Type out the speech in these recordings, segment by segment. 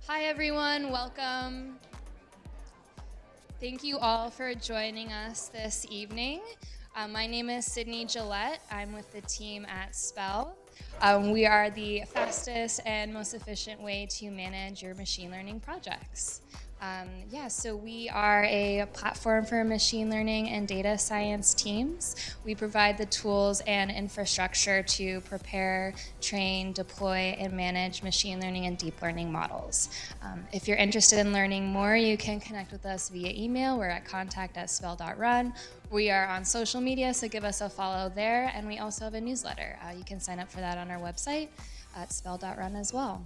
Hi everyone, welcome. Thank you all for joining us this evening. My name is Sydney Gillette. I'm with the team at Spell. We are the fastest and most efficient way to manage your machine learning projects. So we are a platform for machine learning and data science teams. We provide the tools and infrastructure to prepare, train, deploy, and manage machine learning and deep learning models. If you're interested in learning more, you can connect with us via email. We're at contact@spell.run. We are on social media, so give us a follow there. And we also have a newsletter. You can sign up for that on our website at spell.run as well.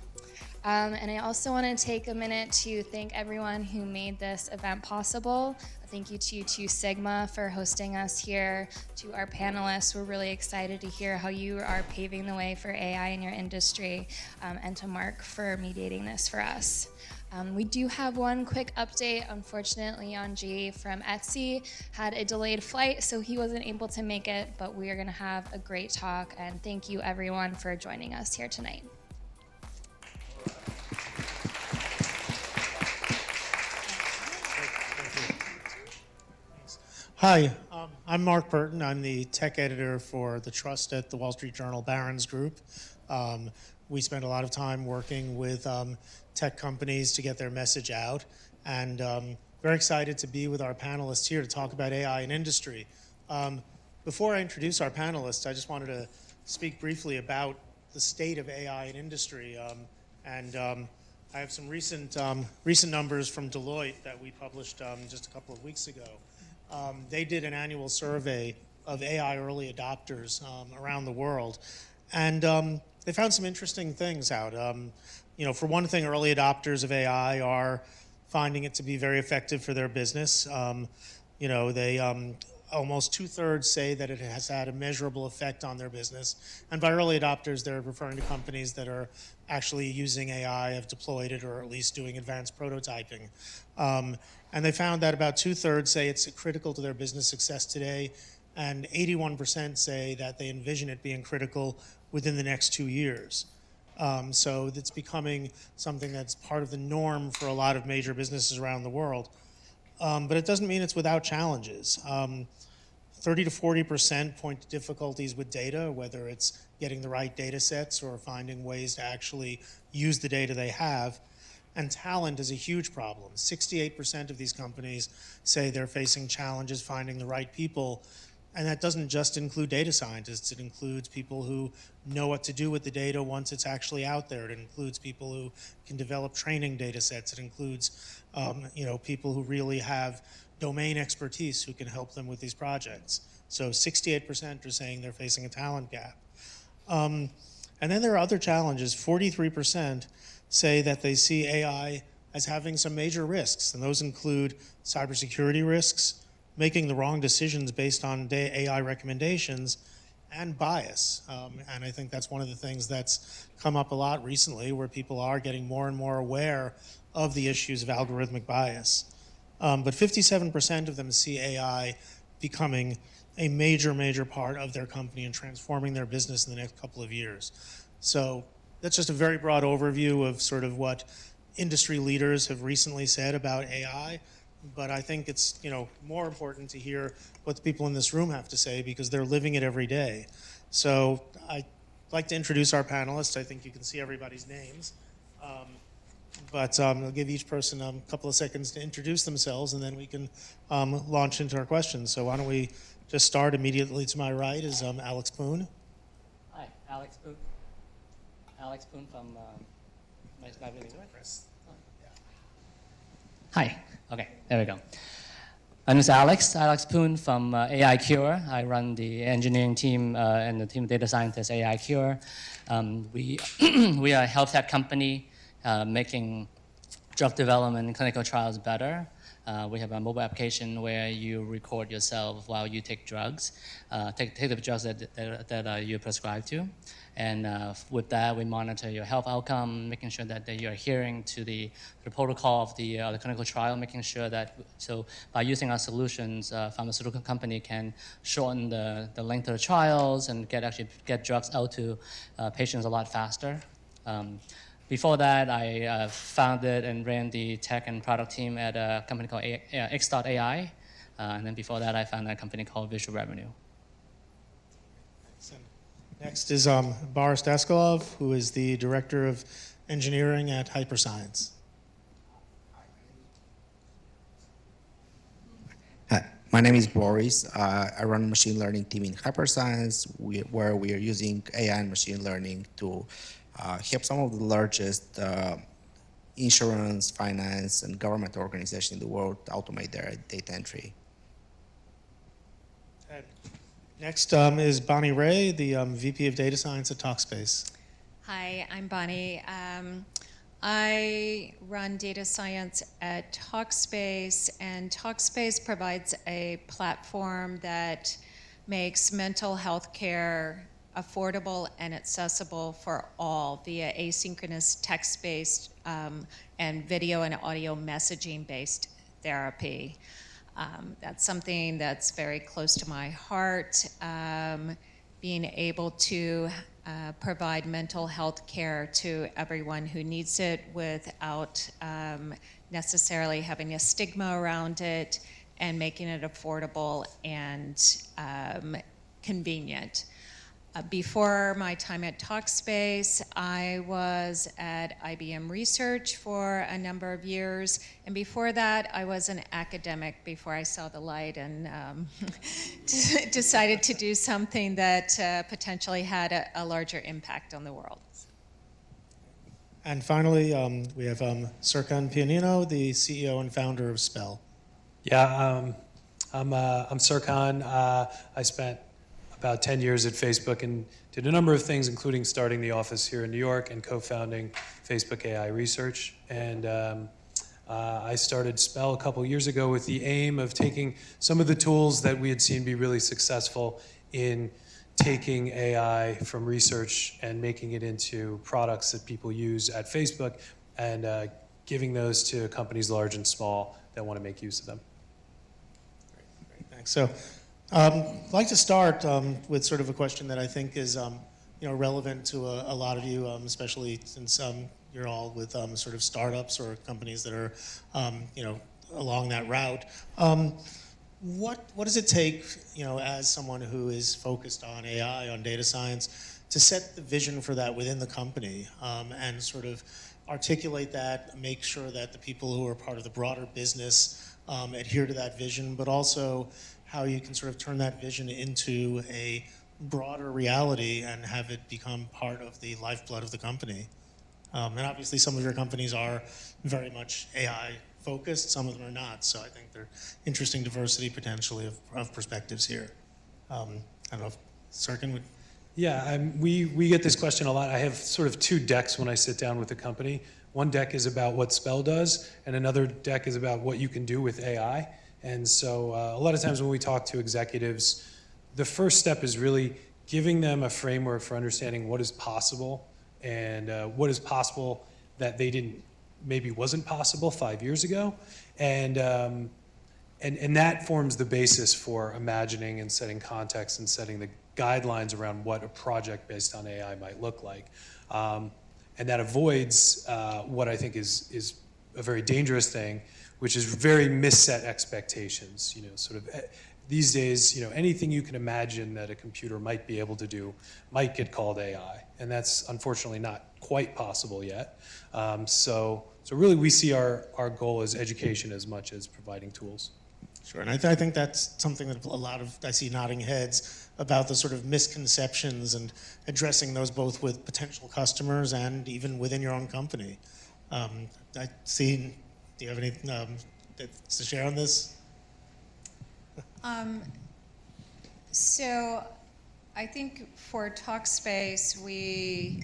And I also want to take a minute to thank everyone who made this event possible. Thank you to Two Sigma for hosting us here. To our panelists, we're really excited to hear how you are paving the way for AI in your industry, and to Mark for mediating this for us. We do have one quick update. Unfortunately, Yanji from Etsy had a delayed flight, so he wasn't able to make it, but we are going to have a great talk, and thank you everyone for joining us here tonight. Hi, I'm Mark Burton. I'm the tech editor for the Trust at the Wall Street Journal Barron's Group. We spend a lot of time working with tech companies to get their message out, and very excited to be with our panelists here to talk about AI in industry. Before I introduce our panelists, I just wanted to speak briefly about the state of AI in industry. I have some recent numbers from Deloitte that we published just a couple of weeks ago. They did an annual survey of AI early adopters around the world, and they found some interesting things out. For one thing, early adopters of AI are finding it to be very effective for their business. Almost 2/3 say that it has had a measurable effect on their business. And by early adopters, they're referring to companies that are actually using AI, have deployed it, or at least doing advanced prototyping. And they found that about 2/3 say it's critical to their business success today, and 81% say that they envision it being critical within the next 2 years. So it's becoming something that's part of the norm for a lot of major businesses around the world. But it doesn't mean it's without challenges. 30 to 40% point to difficulties with data, whether it's getting the right data sets or finding ways to actually use the data they have. And talent is a huge problem. 68% of these companies say they're facing challenges finding the right people. And that doesn't just include data scientists. It includes people who know what to do with the data once it's actually out there. It includes people who can develop training data sets. It includes people who really have domain expertise who can help them with these projects. So 68% are saying they're facing a talent gap. And then there are other challenges. 43% say that they see AI as having some major risks, and those include cybersecurity risks, making the wrong decisions based on AI recommendations, and bias. And I think that's one of the things that's come up a lot recently, where people are getting more and more aware of the issues of algorithmic bias. But 57% of them see AI becoming a major part of their company and transforming their business in the next couple of years. So that's just a very broad overview of sort of what industry leaders have recently said about AI. But I think it's more important to hear what the people in this room have to say, because they're living it every day. So I'd like to introduce our panelists. I think you can see everybody's names. But I'll give each person a couple of seconds to introduce themselves, and then we can launch into our questions. So why don't we just start immediately to my right is Alex Poon. Hi, Alex Poon. Alex Poon from my Chris. Hi. Okay, there we go. My name is Alex Poon from AI Cure. I run the engineering team and the team of data scientists AI Cure. We are a health tech company making drug development and clinical trials better. We have a mobile application where you record yourself while you take drugs, take the drugs that you're prescribed to. And with that, we monitor your health outcome, making sure that you're adhering to the protocol of the clinical trial, making sure that, so by using our solutions, pharmaceutical company can shorten the length of the trials and get drugs out to patients a lot faster. Before that, I founded and ran the tech and product team at a company called X.AI. And then before that, I founded a company called Visual Revenue. Next is Boris Daskalov, who is the Director of Engineering at HyperScience. Hi, my name is Boris. I run a machine learning team in HyperScience, where we are using AI and machine learning to help some of the largest insurance, finance, and government organizations in the world to automate their data entry. Next is Bonnie Ray, the VP of Data Science at Talkspace. Hi, I'm Bonnie. I run data science at Talkspace, and Talkspace provides a platform that makes mental health care affordable and accessible for all via asynchronous text-based and video and audio messaging-based therapy. That's something that's very close to my heart, being able to provide mental health care to everyone who needs it without necessarily having a stigma around it, and making it affordable and convenient. Before my time at Talkspace, I was at IBM Research for a number of years, and before that, I was an academic before I saw the light and decided to do something that potentially had a larger impact on the world. And finally, we have Serkan Pianino, the CEO and founder of Spell. Yeah, I'm Serkan. I spent about 10 years at Facebook and did a number of things, including starting the office here in New York and co-founding Facebook AI Research. And I started Spell a couple years ago with the aim of taking some of the tools that we had seen be really successful in taking AI from research and making it into products that people use at Facebook, and giving those to companies large and small that want to make use of them. Great, thanks. So I'd like to start with sort of a question that I think is relevant to a lot of you, especially since you're all with sort of startups or companies that are along that route. What does it take, as someone who is focused on AI, on data science, to set the vision for that within the company and sort of articulate that, make sure that the people who are part of the broader business adhere to that vision, but also how you can sort of turn that vision into a broader reality and have it become part of the lifeblood of the company. And obviously some of your companies are very much AI focused, some of them are not, so I think there's interesting diversity potentially of perspectives here. I don't know if Serkan would... Yeah, we get this question a lot. I have sort of two decks when I sit down with a company. One deck is about what Spell does, and another deck is about what you can do with AI. And so a lot of times when we talk to executives, the first step is really giving them a framework for understanding what is possible and what is possible that they didn't, maybe wasn't possible 5 years ago. And that forms the basis for imagining and setting context and setting the guidelines around what a project based on AI might look like. And that avoids what I think is a very dangerous thing, which is very misset expectations. Sort of these days, anything you can imagine that a computer might be able to do might get called AI, and that's unfortunately not quite possible yet. So really, we see our goal as education as much as providing tools. Sure, and I think that's something that a lot of, I see nodding heads about the sort of misconceptions and addressing those both with potential customers and even within your own company. I see. Do you have any to share on this? So I think for Talkspace, we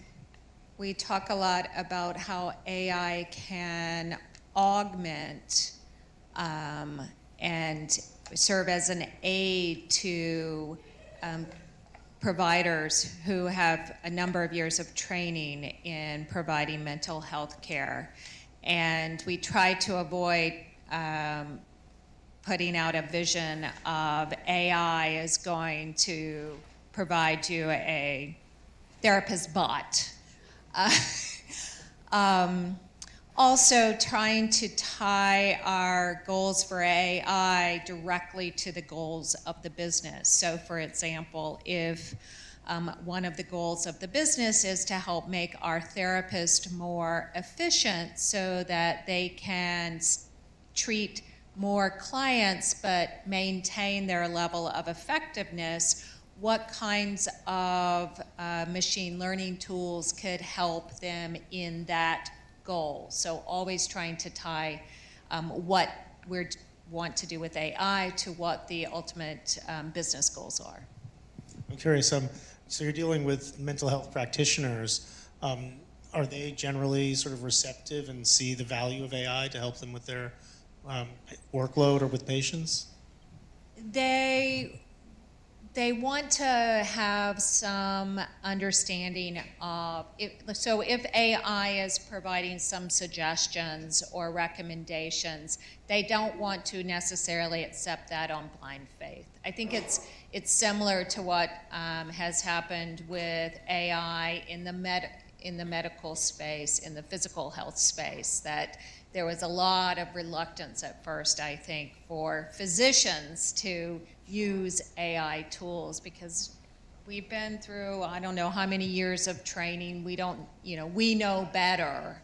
talk a lot about how AI can augment and serve as an aid to providers who have a number of years of training in providing mental health care. And we try to avoid putting out a vision of AI is going to provide you a therapist bot. Also trying to tie our goals for AI directly to the goals of the business. So for example, if one of the goals of the business is to help make our therapists more efficient so that they can treat more clients but maintain their level of effectiveness, what kinds of machine learning tools could help them in that goal? So always trying to tie what we want to do with AI to what the ultimate business goals are. I'm curious, so you're dealing with mental health practitioners. Are they generally sort of receptive and see the value of AI to help them with their workload or with patients? They want to have some understanding of, if AI is providing some suggestions or recommendations, they don't want to necessarily accept that on blind faith. I think it's similar to what has happened with AI in the medical space, in the physical health space, that there was a lot of reluctance at first, I think, for physicians to use AI tools because we've been through, I don't know how many years of training. We know better.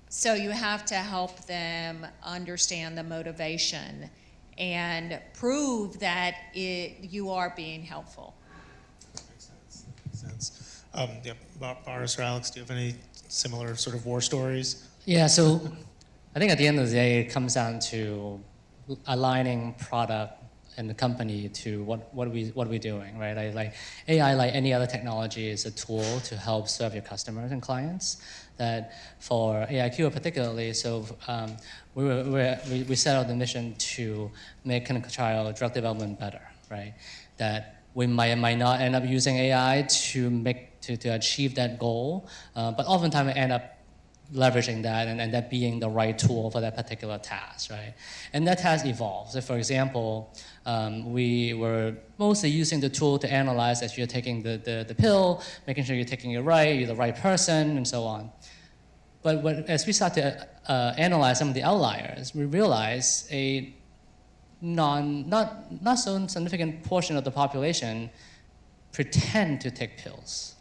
So you have to help them understand the motivation and prove that you are being helpful. Makes sense. Yeah, Boris or Alex, do you have any similar sort of war stories? Yeah, so I think at the end of the day, it comes down to aligning product and the company to what we're doing, right? Like AI, like any other technology, is a tool to help serve your customers and clients. That for AIQ particularly, so we set out the mission to make clinical trial drug development better, right? That we might not end up using AI to achieve that goal, but oftentimes we end up leveraging that and that being the right tool for that particular task, right? And that task evolves. So for example, we were mostly using the tool to analyze as you're taking the pill, making sure you're taking it right, you're the right person, and so on. But as we start to analyze some of the outliers, we realize a not so significant portion of the population pretend to take pills.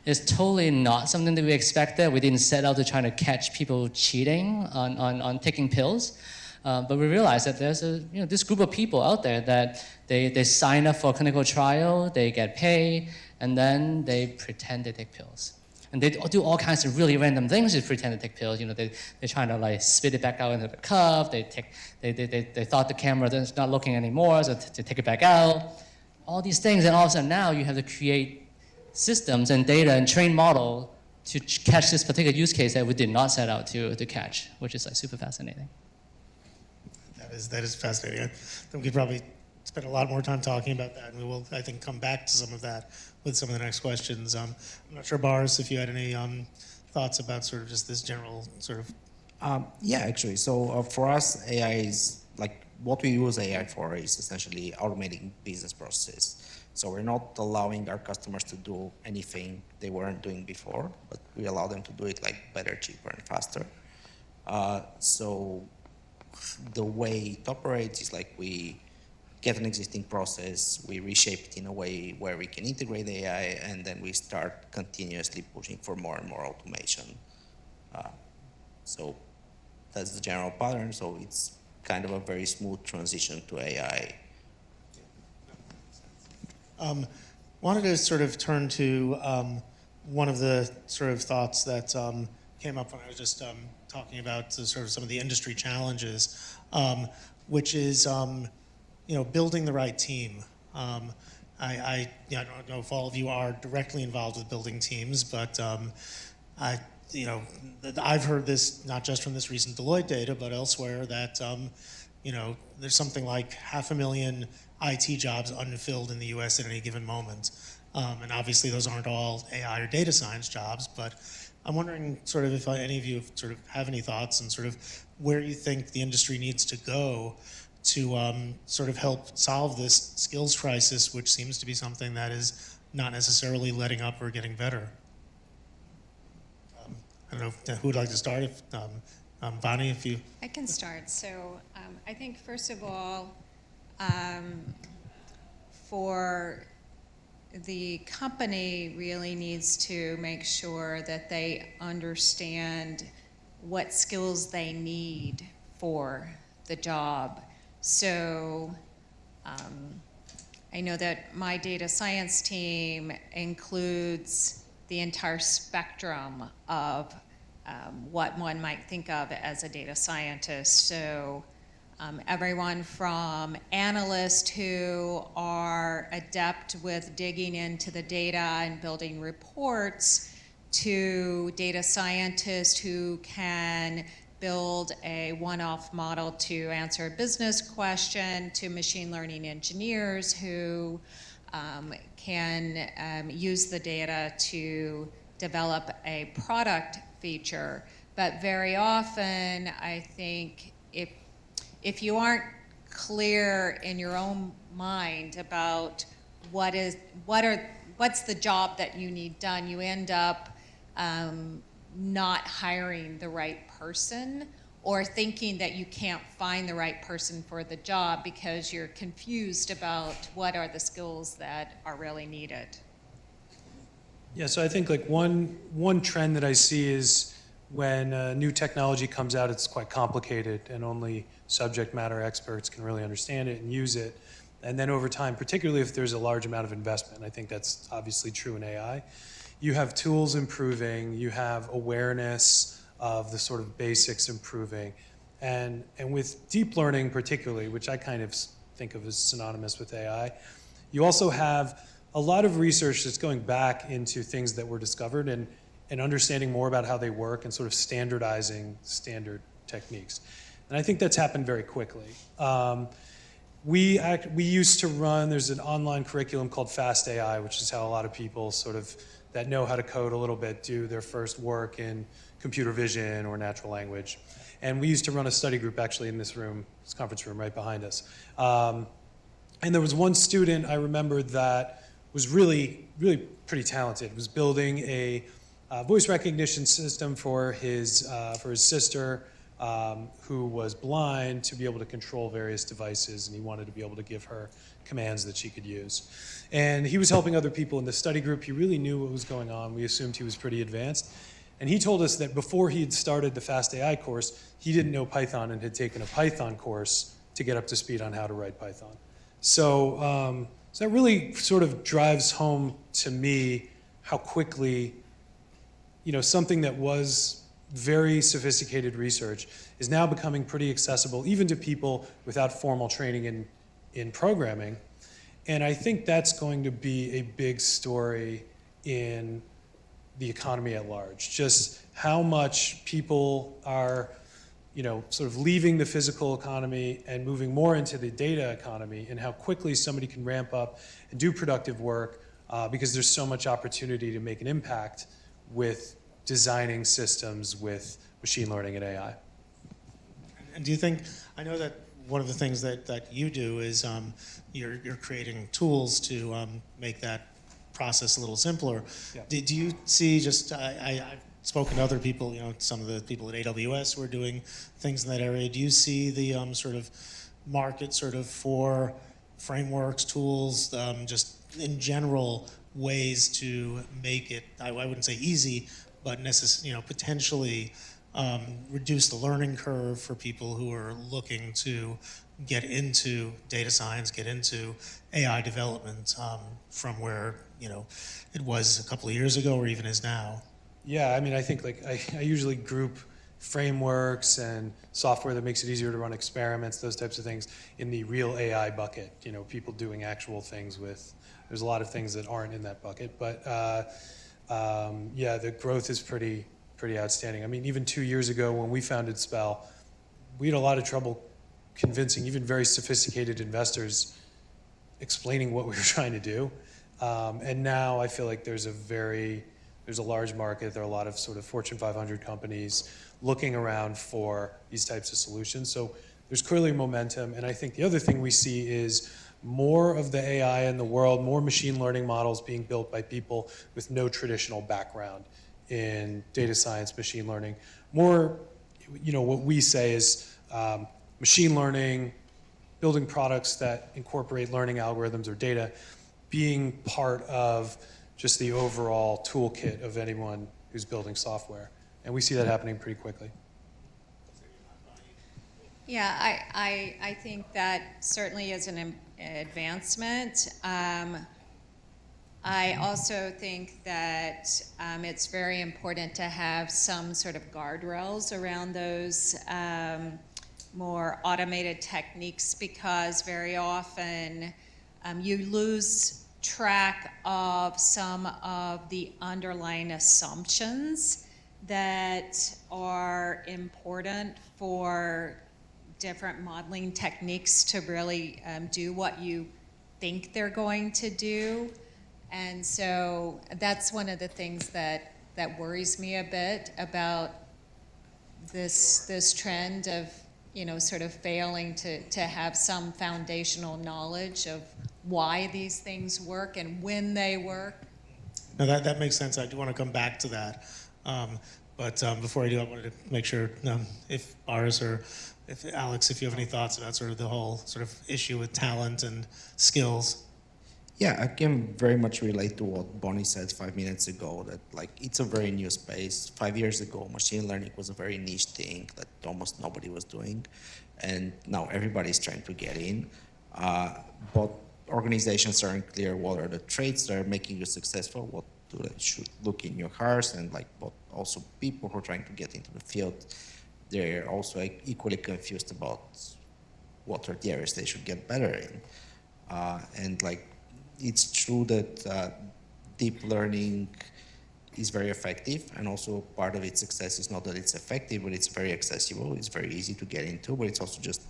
It's totally not something that we expected. We didn't set out to try to catch people cheating on taking pills. But we realized that there's this group of people out there that they sign up for a clinical trial, they get paid, and then they pretend they take pills. And they do all kinds of really random things to pretend to take pills. They're trying to like spit it back out into the cup. They thought the camera is not looking anymore, so to take it back out. All these things, and all of a sudden now you have to create systems and data and train model to catch this particular use case that we did not set out to catch, which is like super fascinating. That is fascinating. I think we could probably spend a lot more time talking about that, and we will, I think, come back to some of that with some of the next questions. I'm not sure, Boris, if you had any thoughts about sort of just this general sort of... Yeah, actually. So for us, AI is like what we use AI for is essentially automating business processes. So we're not allowing our customers to do anything they weren't doing before, but we allow them to do it like better, cheaper, and faster. So the way it operates is like we get an existing process, we reshape it in a way where we can integrate AI, and then we start continuously pushing for more and more automation. So that's the general pattern. So it's kind of a very smooth transition to AI. Wanted to sort of turn to one of the sort of thoughts that came up when I was just talking about sort of some of the industry challenges, which is building the right team. I don't know if all of you are directly involved with building teams, but I've heard this not just from this recent Deloitte data, but elsewhere that there's something like 500,000 IT jobs unfilled in the U.S. at any given moment. And obviously those aren't all AI or data science jobs, but I'm wondering sort of if any of you sort of have any thoughts on sort of where you think the industry needs to go to sort of help solve this skills crisis, which seems to be something that is not necessarily letting up or getting better. don't know who would like to start. If Bonnie, if you. I can start. So I think, first of all, for the company really needs to make sure that they understand what skills they need for the job. So I know that my data science team includes the entire spectrum of what one might think of as a data scientist. So everyone from analysts who are adept with digging into the data and building reports to data scientists who can build a one-off model to answer a business question, to machine learning engineers who can use the data to develop a product feature. But very often, I think if you aren't clear in your own mind about what's the job that you need done, you end up not hiring the right person, or thinking that you can't find the right person for the job because you're confused about what are the skills that are really needed. Yeah, so I think like one trend that I see is when new technology comes out, it's quite complicated and only subject matter experts can really understand it and use it. And then over time, particularly if there's a large amount of investment, I think that's obviously true in AI, you have tools improving, you have awareness of the sort of basics improving. And with deep learning particularly, which I kind of think of as synonymous with AI, you also have a lot of research that's going back into things that were discovered and understanding more about how they work and sort of standardizing standard techniques. And I think that's happened very quickly. We used to run, there's an online curriculum called Fast AI, which is how a lot of people sort of that know how to code a little bit do their first work in computer vision or natural language. And we used to run a study group actually in this room, this conference room right behind us. And there was one student I remember that was really, really pretty talented, was building a voice recognition system for his sister who was blind to be able to control various devices, and he wanted to be able to give her commands that she could use. And he was helping other people in the study group. He really knew what was going on. We assumed he was pretty advanced. And he told us that before he had started the Fast AI course, he didn't know Python and had taken a Python course to get up to speed on how to write Python. So, so that really sort of drives home to me how quickly, something that was very sophisticated research is now becoming pretty accessible even to people without formal training in programming. And I think that's going to be a big story in the economy at large. Just how much people are, sort of leaving the physical economy and moving more into the data economy, and how quickly somebody can ramp up and do productive work because there's so much opportunity to make an impact with designing systems with machine learning and AI. And do you think, I know that one of the things that you do is you're creating tools to make that process a little simpler. Yeah. Do you see I've spoken to other people, some of the people at AWS who are doing things in that area. Do you see the sort of market sort of for frameworks, tools, just in general ways to make it, I wouldn't say easy, but potentially reduce the learning curve for people who are looking to get into data science, get into AI development from where it was a couple of years ago or even is now? Yeah, I mean, I think I usually group frameworks and software that makes it easier to run experiments, those types of things, in the real AI bucket. People doing actual things with. There's a lot of things that aren't in that bucket, but yeah, the growth is pretty outstanding. I mean, even 2 years ago when we founded Spell, we had a lot of trouble convincing even very sophisticated investors explaining what we were trying to do. And now I feel like there's a large market. There are a lot of sort of Fortune 500 companies looking around for these types of solutions. So there's clearly momentum. And I think the other thing we see is more of the AI in the world, more machine learning models being built by people with no traditional background in data science, machine learning. More, what we say is machine learning, building products that incorporate learning algorithms or data, being part of just the overall toolkit of anyone who's building software. And we see that happening pretty quickly. Yeah, I think that certainly is an advancement. I also think that it's very important to have some sort of guardrails around those more automated techniques, because very often you lose track of some of the underlying assumptions that are important for different modeling techniques to really do what you think they're going to do. And so that's one of the things that worries me a bit about this trend of, sort of failing to have some foundational knowledge of why these things work and when they work. No, that makes sense. I do want to come back to that. But before I do, I wanted to make sure if Boris or if Alex, if you have any thoughts about sort of the whole sort of issue with talent and skills. Yeah, I can very much relate to what Bonnie said 5 minutes ago, that it's a very new space. 5 years ago, machine learning was a very niche thing that almost nobody was doing. And now everybody's trying to get in. But organizations aren't clear what are the traits that are making you successful, what do they should look in your cars, and but also people who are trying to get into the field, they're also equally confused about what are the areas they should get better in. And it's true that deep learning is very effective, and also part of its success is not that it's effective, but it's very accessible, it's very easy to get into, but it's also just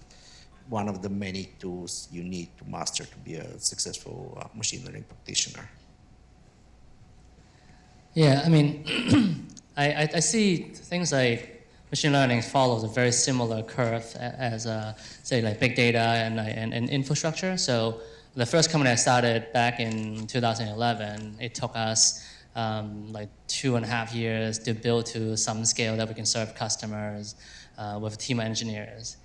one of the many tools you need to master to be a successful machine learning practitioner. Yeah, I mean, I see things like machine learning follows a very similar curve as, say, like big data and infrastructure. So the first company I started back in 2011, it took us 2.5 years to build to some scale that we can serve customers with a team of engineers.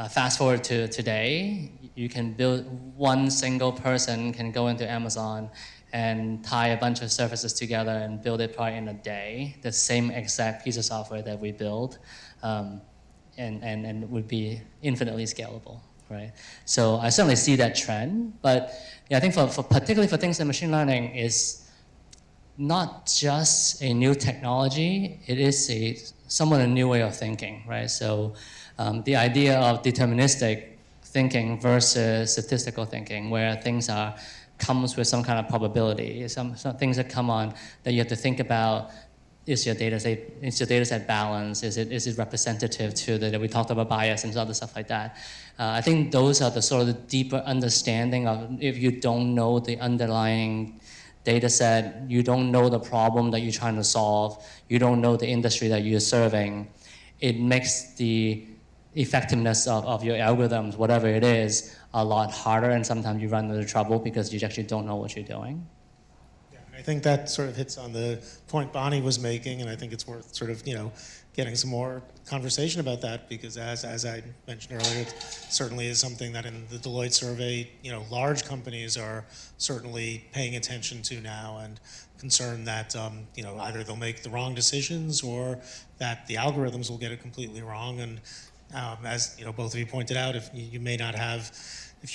Fast forward to today, you can build, one single person can go into Amazon and tie a bunch of services together and build it probably in a day, the same exact piece of software that we build, and would be infinitely scalable, right? So I certainly see that trend, but yeah, I think particularly for things in machine learning is not just a new technology, it is somewhat a new way of thinking, right? So the idea of deterministic thinking versus statistical thinking, where things comes with some kind of probability, some things that come on that you have to think about. Is your data set balanced? Is it representative to that we talked about bias and other stuff like that? I think those are the sort of the deeper understanding of, if you don't know the underlying data set, you don't know the problem that you're trying to solve, you don't know the industry that you're serving, it makes the effectiveness of your algorithms, whatever it is, a lot harder, and sometimes you run into trouble because you actually don't know what you're doing. Yeah, I think that sort of hits on the point Bonnie was making, and I think it's worth sort of, getting some more conversation about that, because as I mentioned earlier, it certainly is something that in the Deloitte survey, large companies are certainly paying attention to now, and concerned that either they'll make the wrong decisions or that the algorithms will get it completely wrong. And as both of you pointed out, if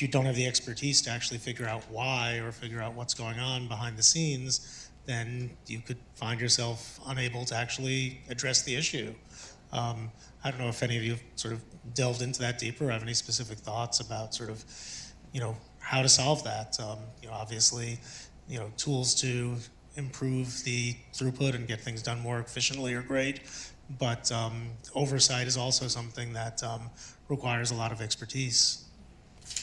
you don't have the expertise to actually figure out why or figure out what's going on behind the scenes, then you could find yourself unable to actually address the issue. I don't know if any of you have sort of delved into that deeper, or have any specific thoughts about sort of, how to solve that. Obviously, tools to improve the throughput and get things done more efficiently are great, but oversight is also something that requires a lot of expertise.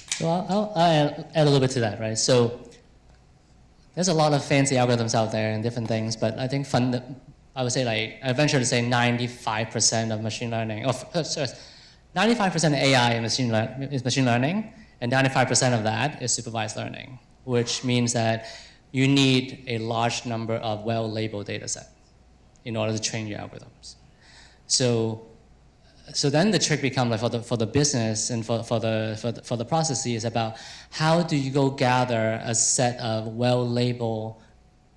So I'll add a little bit to that, right? So there's a lot of fancy algorithms out there and different things, but I think I would say I venture to say 95% of machine learning, 95% of AI is machine learning, and 95% of that is supervised learning, which means that you need a large number of well-labeled data set. in order to train your algorithms. So then the trick becomes like for the business and for the processes about how do you go gather a set of well-labeled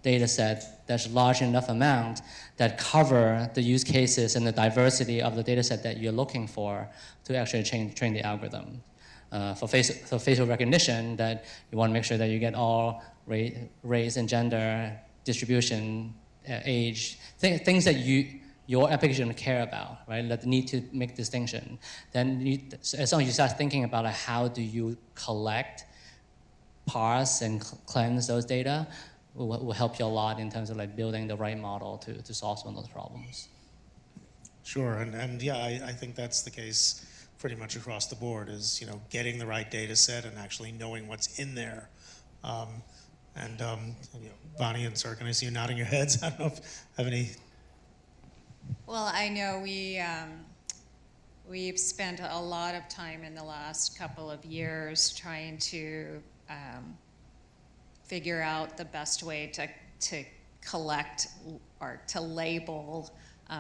data set that's large enough amount that cover the use cases and the diversity of the data set that you're looking for to actually train the algorithm. For facial recognition, that you want to make sure that you get all race and gender, distribution, age, things that your application care about, right? That need to make distinction. Then as long as you start thinking about like, how do you collect, parse, and cleanse those data, will help you a lot in terms of like building the right model to solve some of those problems. Sure, and yeah, I think that's the case pretty much across the board, is getting the right data set and actually knowing what's in there. Bonnie and Sir, can I see you nodding your heads? I don't know if you have any. Well, I know we've spent a lot of time in the last couple of years trying to figure out the best way to collect or to label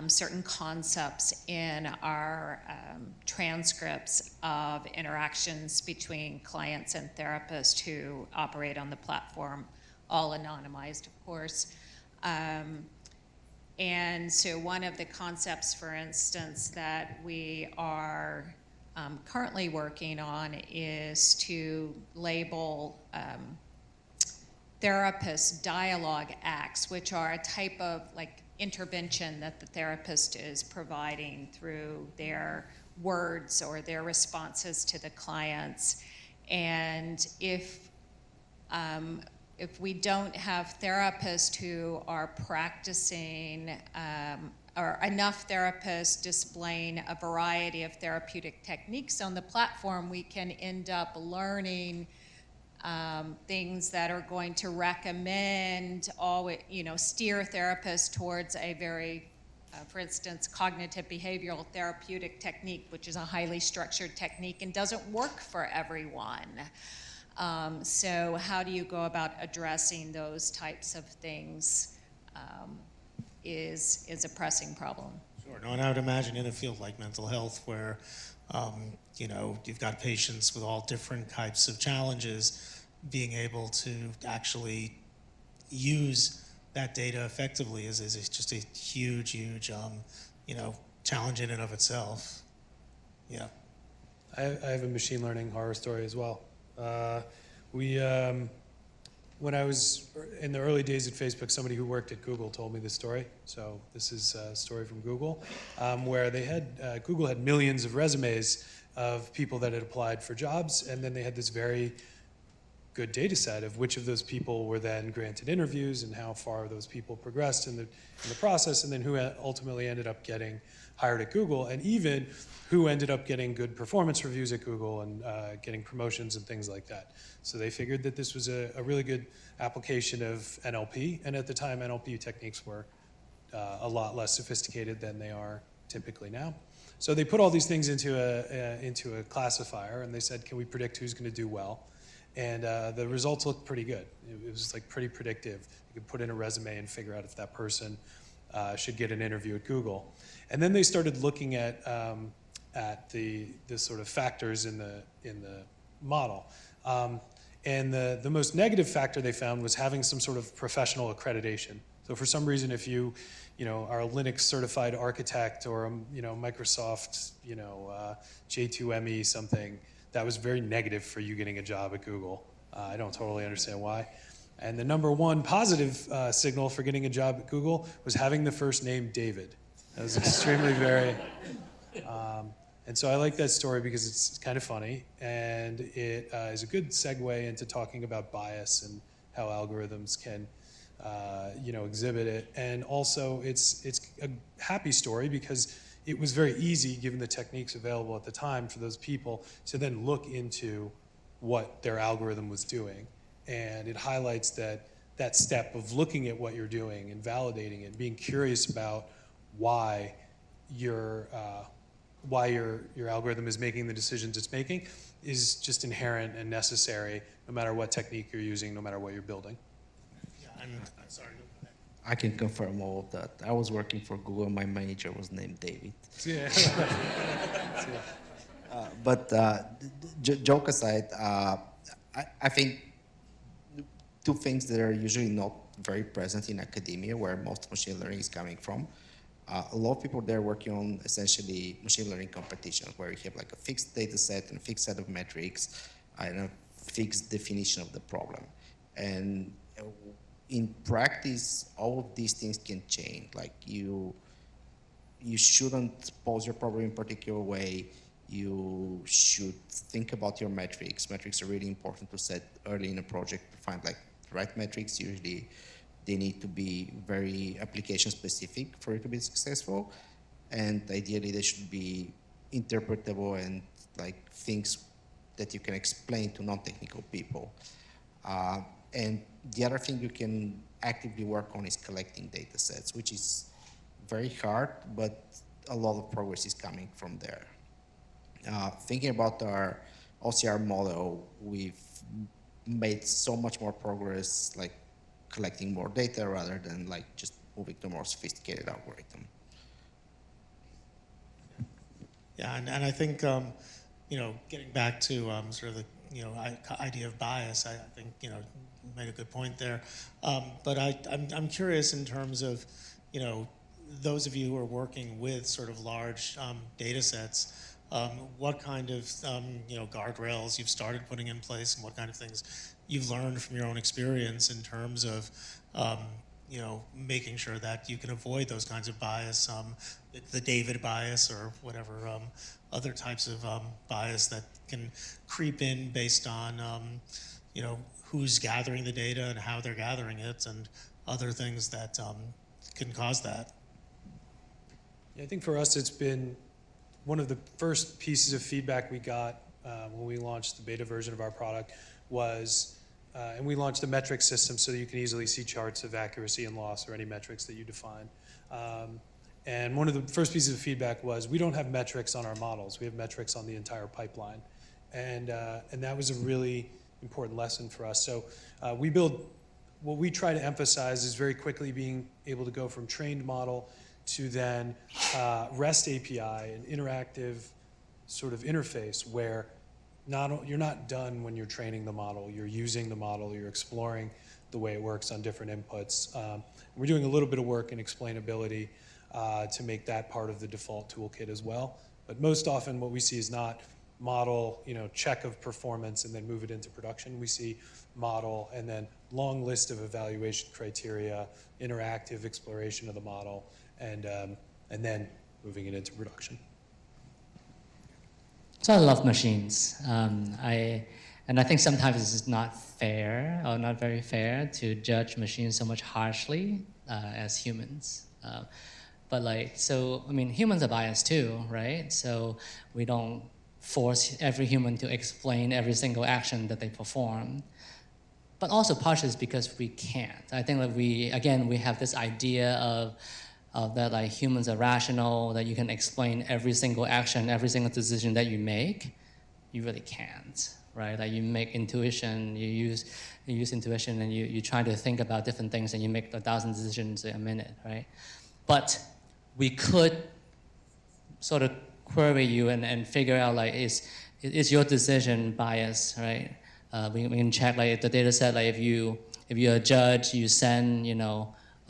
certain concepts in our transcripts of interactions between clients and therapists who operate on the platform, all anonymized, of course. And so one of the concepts, for instance, that we are currently working on is to label therapist dialogue acts, which are a type of like intervention that the therapist is providing through their words or their responses to the clients. And if we don't have therapists who are practicing, or enough therapists displaying a variety of therapeutic techniques on the platform, we can end up learning things that are going to recommend, steer therapists towards a very, for instance, cognitive behavioral therapeutic technique, which is a highly structured technique and doesn't work for everyone. So how do you go about addressing those types of things is a pressing problem. Sure. No, and I would imagine in a field like mental health where you've got patients with all different types of challenges, being able to actually use that data effectively is just a huge challenge in and of itself. Yeah. I have a machine learning horror story as well. When I was in the early days at Facebook, somebody who worked at Google told me this story. So this is a story from Google, where they had Google had millions of resumes of people that had applied for jobs, and then they had this very good data set of which of those people were then granted interviews and how far those people progressed in the process, and then who ultimately ended up getting hired at Google, and even who ended up getting good performance reviews at Google and getting promotions and things like that. So they figured that this was a really good application of NLP, and at the time NLP techniques were a lot less sophisticated than they are typically now. So they put all these things into a classifier, and they said, can we predict who's going to do well? And the results looked pretty good. It was like pretty predictive. You could put in a resume and figure out if that person should get an interview at Google. And then they started looking at the sort of factors in the model. And the most negative factor they found was having some sort of professional accreditation. So for some reason, if you are a Linux certified architect or a Microsoft J2ME something, that was very negative for you getting a job at Google. I don't totally understand why. And the number one positive signal for getting a job at Google was having the first name David. That was extremely very. And so I like that story because it's kind of funny, and it is a good segue into talking about bias and how algorithms can exhibit it. And also it's a happy story because it was very easy, given the techniques available at the time, for those people to then look into what their algorithm was doing. And it highlights that step of looking at what you're doing and validating it, being curious about why your algorithm is making the decisions it's making, is just inherent and necessary no matter what technique you're using, no matter what you're building. Yeah, I'm sorry. I can confirm all of that. I was working for Google. My manager was named David. Yeah. But joke aside, I think two things that are usually not very present in academia, where most machine learning is coming from. A lot of people there working on essentially machine learning competitions, where you have like a fixed data set and a fixed set of metrics and a fixed definition of the problem. And in practice, all of these things can change. Like you shouldn't pose your problem in a particular way. You should think about your metrics. Metrics are really important to set early in a project to find like the right metrics. Usually they need to be very application specific for it to be successful. And ideally they should be interpretable and like things that you can explain to non-technical people. And the other thing you can actively work on is collecting data sets, which is very hard, but a lot of progress is coming from there. Thinking about our OCR model, we've made so much more progress, like collecting more data rather than like just moving to a more sophisticated algorithm. Yeah, and I think, getting back to sort of the, idea of bias, I think, you made a good point there. But I'm curious in terms of, those of you who are working with sort of large data sets, what kind of, guardrails you've started putting in place and what kind of things you've learned from your own experience in terms of, making sure that you can avoid those kinds of bias, the David bias or whatever other types of bias that can creep in based on, who's gathering the data and how they're gathering it and other things that can cause that. Yeah, I think for us, it's been one of the first pieces of feedback we got when we launched the beta version of our product was, and we launched a metric system so that you can easily see charts of accuracy and loss or any metrics that you define. And one of the first pieces of feedback was we don't have metrics on our models. We have metrics on the entire pipeline. And that was a really important lesson for us. So what we try to emphasize is very quickly being able to go from trained model to then REST API, an interactive sort of interface where you're not done when you're training the model. You're using the model, you're exploring the way it works on different inputs. We're doing a little bit of work in explainability to make that part of the default toolkit as well. But most often what we see is not model, check of performance and then move it into production. We see model and then long list of evaluation criteria, interactive exploration of the model, and then moving it into production. So I love machines. And I think sometimes it's not fair or not very fair to judge machines so much harshly as humans. Humans are biased too, right? So we don't force every human to explain every single action that they perform. But also partially it's because we can't. I think that we have this idea of that like humans are rational, that you can explain every single action, every single decision that you make. You really can't, right? Like you make intuition, you use intuition and you try to think about different things and you make 1,000 decisions a minute, right? But we could sort of query you and figure out like is your decision biased, right? We can check like the data set, like if you're a judge, you send,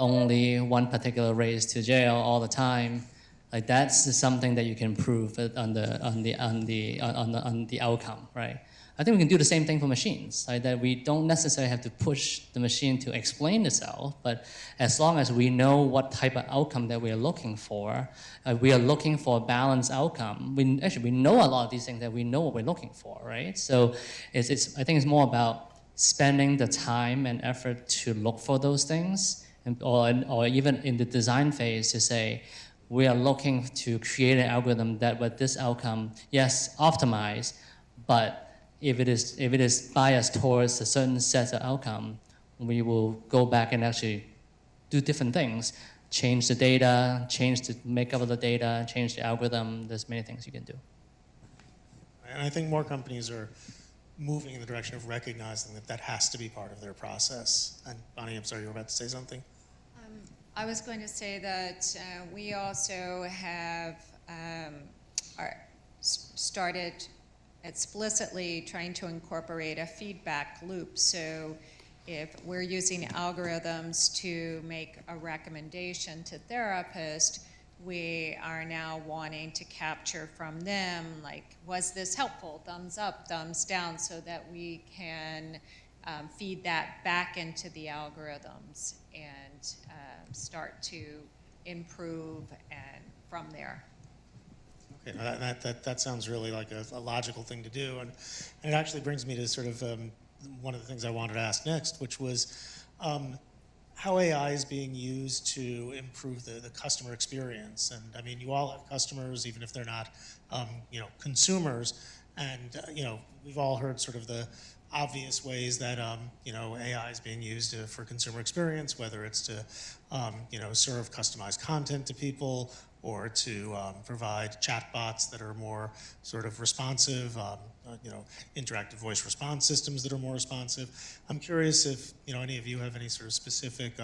only one particular race to jail all the time, like that's something that you can prove on the outcome, right? I think we can do the same thing for machines, like that we don't necessarily have to push the machine to explain itself, but as long as we know what type of outcome that we are looking for a balanced outcome. We know a lot of these things that we know what we're looking for, right? So I think it's more about spending the time and effort to look for those things, or even in the design phase to say, we are looking to create an algorithm that with this outcome, yes, optimize, but if it is biased towards a certain set of outcome, we will go back and actually do different things, change the data, change the makeup of the data, change the algorithm. There's many things you can do. And I think more companies are moving in the direction of recognizing that that has to be part of their process. And Bonnie, I'm sorry, you were about to say something? I was going to say that we also have started explicitly trying to incorporate a feedback loop. So if we're using algorithms to make a recommendation to therapists, we are now wanting to capture from them, like, was this helpful? Thumbs up, thumbs down, so that we can feed that back into the algorithms and start to improve and from there. Okay, that sounds really like a logical thing to do, and it actually brings me to sort of one of the things I wanted to ask next, which was how AI is being used to improve the customer experience. And I mean, you all have customers, even if they're not, consumers. And we've all heard sort of the obvious ways that AI is being used for consumer experience, whether it's to serve customized content to people, or to provide chatbots that are more sort of responsive, interactive voice response systems that are more responsive. I'm curious if any of you have any sort of specific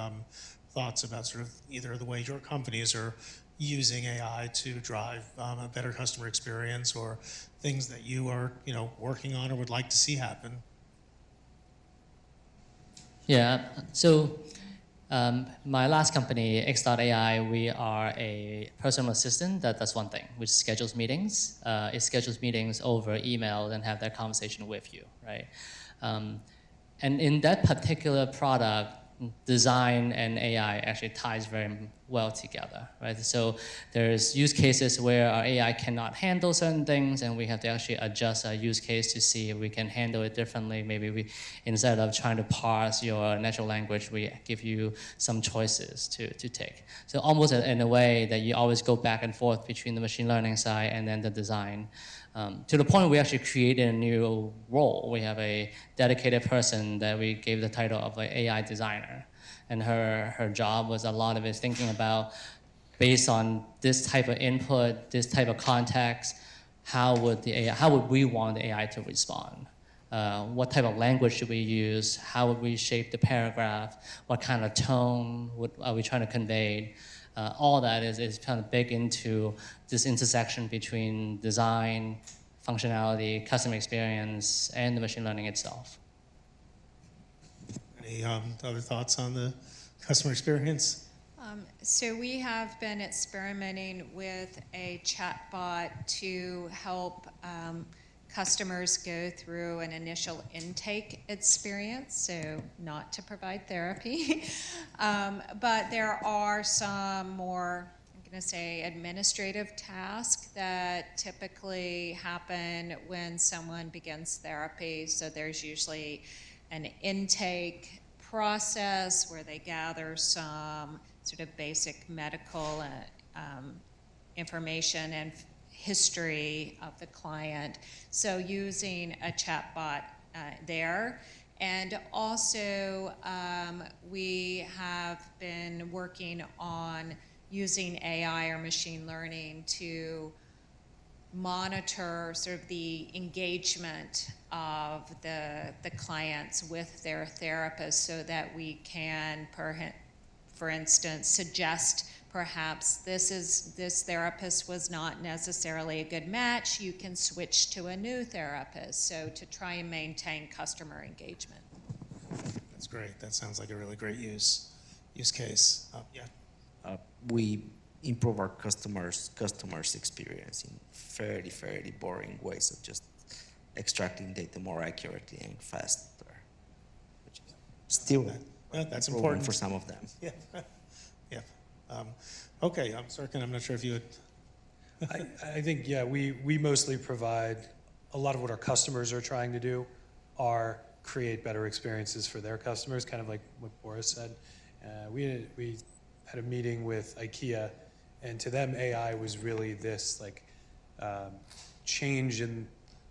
thoughts about sort of either the way your companies are using AI to drive a better customer experience, or things that you are working on or would like to see happen. Yeah, so my last company, X.AI, we are a personal assistant that does one thing, which schedules meetings. It schedules meetings over email and have that conversation with you, right? And in that particular product, design and AI actually ties very well together, right? So there's use cases where our AI cannot handle certain things, and we have to actually adjust our use case to see if we can handle it differently. Maybe we, instead of trying to parse your natural language, we give you some choices to take. So almost in a way that you always go back and forth between the machine learning side and then the design. To the point we actually created a new role. We have a dedicated person that we gave the title of an AI designer. And her job was a lot of it thinking about, based on this type of input, this type of context, how would we want the AI to respond? What type of language should we use? How would we shape the paragraph? What kind of tone are we trying to convey? All that is kind of big into this intersection between design, functionality, customer experience, and the machine learning itself. Any other thoughts on the customer experience? So we have been experimenting with a chatbot to help customers go through an initial intake experience, so not to provide therapy. But there are some more, I'm going to say, administrative tasks that typically happen when someone begins therapy. So there's usually an intake process where they gather some sort of basic medical information and history of the client. So using a chatbot there. And also we have been working on using AI or machine learning to monitor sort of the engagement of the clients with their therapist, so that we can, for instance, suggest perhaps this therapist was not necessarily a good match, you can switch to a new therapist, so to try and maintain customer engagement. That's great. That sounds like a really great use case. Yeah. We improve our customers' experience in very boring ways of just extracting data more accurately and faster, which is still that's important for some of them. Yeah. Yeah. Okay, Sirkin, I'm not sure if you would. I think, yeah, we mostly provide a lot of what our customers are trying to do are create better experiences for their customers, kind of like what Boris said. We had a meeting with IKEA, and to them AI was really this change in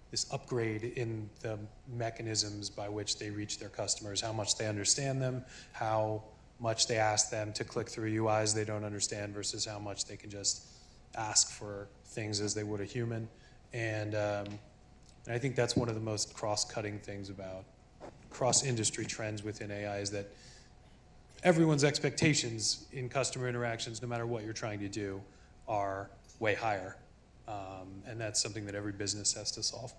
this upgrade in the mechanisms by which they reach their customers, how much they understand them, how much they ask them to click through UIs they don't understand versus how much they can just ask for things as they would a human. And I think that's one of the most cross-cutting things about cross-industry trends within AI, is that everyone's expectations in customer interactions, no matter what you're trying to do, are way higher. And that's something that every business has to solve.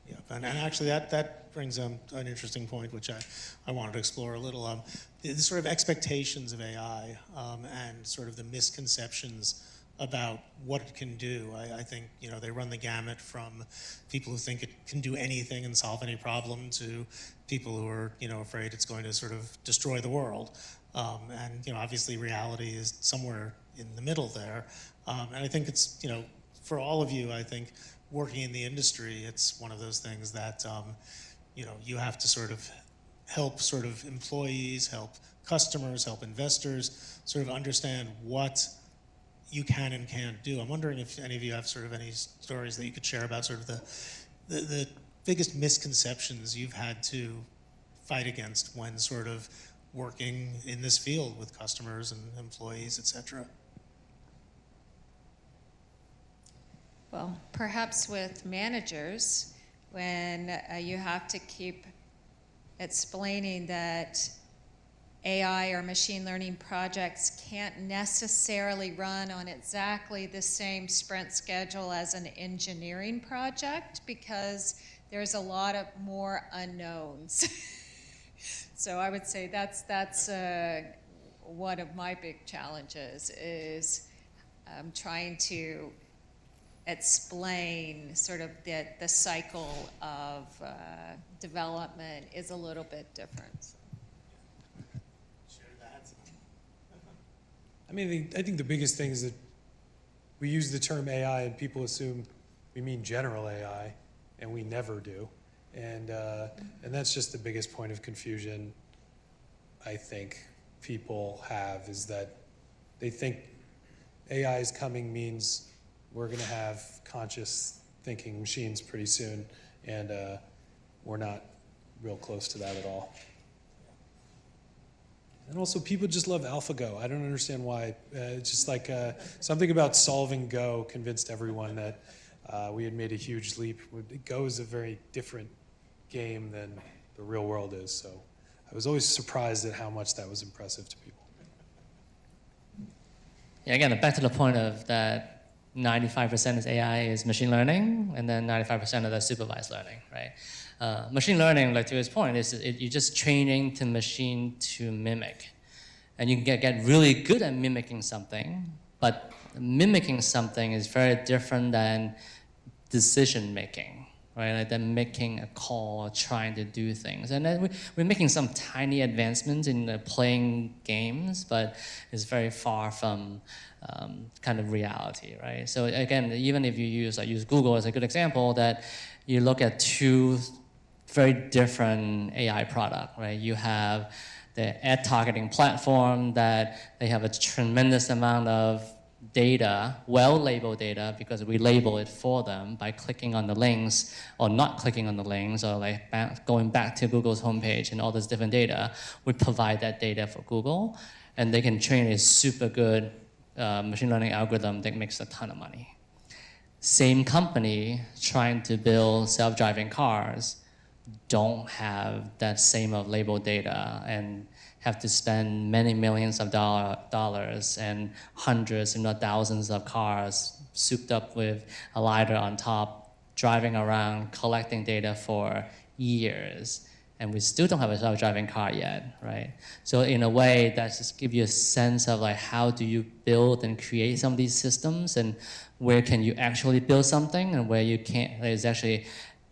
Yeah, and actually that brings an interesting point, which I wanted to explore a little. The sort of expectations of AI and sort of the misconceptions about what it can do. I think, they run the gamut from people who think it can do anything and solve any problem to people who are, afraid it's going to sort of destroy the world. And, obviously reality is somewhere in the middle there. And I think it's, for all of you, I think working in the industry, it's one of those things that, you have to sort of help sort of employees, help customers, help investors sort of understand what you can and can't do. I'm wondering if any of you have sort of any stories that you could share about sort of the biggest misconceptions you've had to fight against when sort of working in this field with customers and employees, et cetera. Well, perhaps with managers, when you have to keep explaining that AI or machine learning projects can't necessarily run on exactly the same sprint schedule as an engineering project because there's a lot of more unknowns. So I would say that's one of my big challenges is trying to explain sort of that the cycle of development is a little bit different. I think the biggest thing is that we use the term AI and people assume we mean general AI, and we never do. And that's just the biggest point of confusion I think people have, is that they think AI is coming means we're going to have conscious thinking machines pretty soon, and we're not real close to that at all. And also, people just love AlphaGo. I don't understand why. It's just like something about solving Go convinced everyone that we had made a huge leap. Go is a very different game than the real world is. So I was always surprised at how much that was impressive to people. Yeah, again, back to the point of that 95% of AI is machine learning, and then 95% of that supervised learning, right? Machine learning, like to his point, you're just training the machine to mimic. And you can get really good at mimicking something, but mimicking something is very different than decision making, right? Like then making a call, trying to do things. And then we're making some tiny advancements in playing games, but it's very far from kind of reality, right? So again, even if you use Google as a good example, that you look at two very different AI product, right? You have the ad targeting platform that they have a tremendous amount of data, well-labeled data, because we label it for them by clicking on the links or not clicking on the links, or like going back to Google's homepage and all this different data. We provide that data for Google, and they can train a super good machine learning algorithm that makes a ton of money. Same company trying to build self-driving cars don't have that same of labeled data and have to spend many millions of dollars and hundreds, if not thousands of cars souped up with a LiDAR on top, driving around, collecting data for years. And we still don't have a self-driving car yet, right? So in a way, that just gives you a sense of like how do you build and create some of these systems, and where can you actually build something and where you can't. There's actually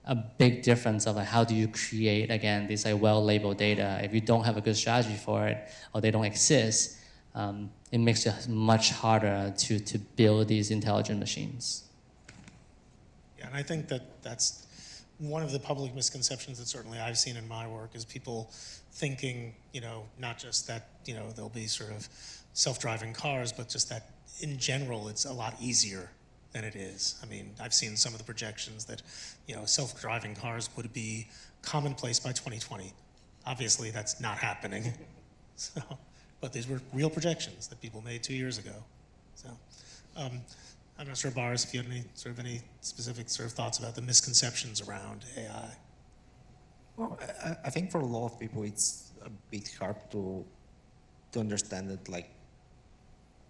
a big difference of like how do you create, again, these like well-labeled data. If you don't have a good strategy for it, or they don't exist, it makes it much harder to build these intelligent machines. Yeah, and I think that's one of the public misconceptions that certainly I've seen in my work is people thinking, not just that, there'll be sort of self-driving cars, but just that in general, it's a lot easier than it is. I mean, I've seen some of the projections that, self-driving cars would be commonplace by 2020. Obviously, that's not happening. So, but these were real projections that people made 2 years ago. So, I'm not sure, Boris, if you had any specific sort of thoughts about the misconceptions around AI. Well, I think for a lot of people, it's a bit hard to to understand that like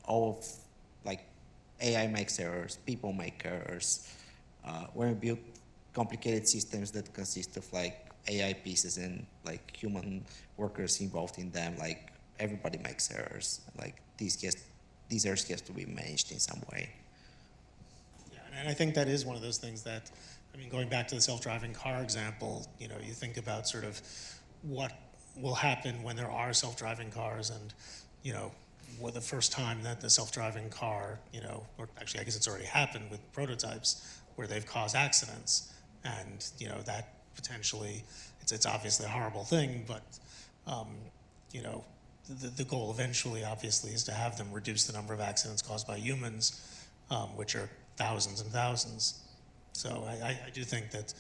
all of like AI makes errors, people make errors. When we build complicated systems that consist of like AI pieces and like human workers involved in them, like everybody makes errors. Like these errors have to be managed in some way. Yeah, and I think that is one of those things that, I mean, going back to the self-driving car example, you know, you think about sort of what will happen when there are self-driving cars, and, you know, the first time that the self-driving car, you know, or actually I guess it's already happened with prototypes where they've caused accidents, and, you know, that potentially, it's obviously a horrible thing, but, you know, the goal eventually obviously is to have them reduce the number of accidents caused by humans, which are thousands and thousands. So I do think that